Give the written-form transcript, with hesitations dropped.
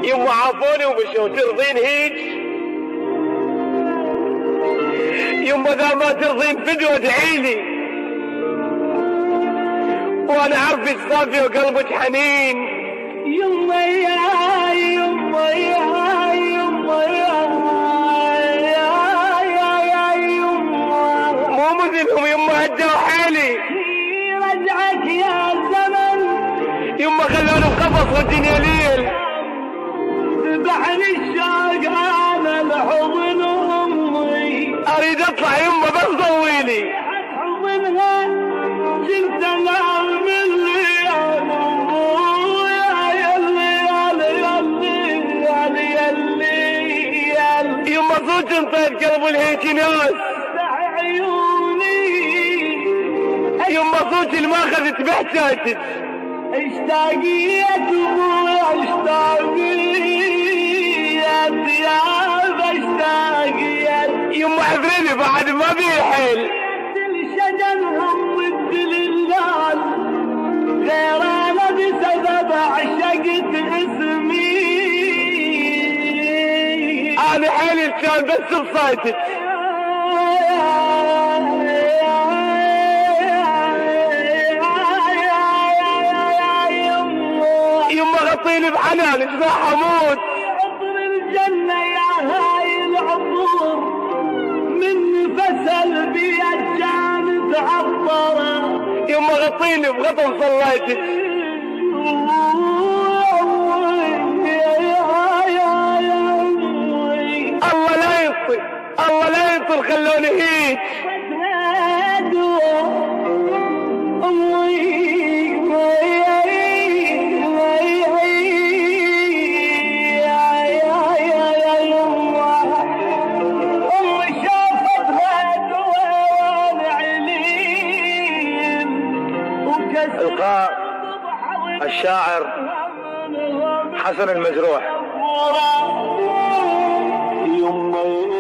يما عافوني ومشوا ترضين هيج؟ يما ذا ما ترضين فدوة ادعيلي، وانا عارف ايش صافي وقلبك حنين. يما يا يما يا يما يا يما مو مثلهم يما هدوا حالي. رجعك يا زمن يما خلوني بقفص والدنيا ليل. ذبحني الشوق انا لحضن امي، اريد اطلع يما بس ضويلي. حضنها كنت انام من ليال ابويا يلي يما صوت انطيت قلب الهيك ناس. عيوني يما صوت اللي ما اخذت بحجاتك. اشتاقيت ابويا اشتاقيت يا اشتاقيت. يما عذرني بعد ما بيحل. الشجن هم ضد اللال غير انا بسبب عشقت اسمي. انا حالي كان بس بصيتك. يما غطيني بحنانك راح اموت. عطر الجنة يا هاي العطور من نفس البيت كانت عطرة. يما غطيني بغطن صليتك. الله لا ينطي الله لا ينطي خلوني هيك. إلقاء الشاعر حسن المجروح. يمي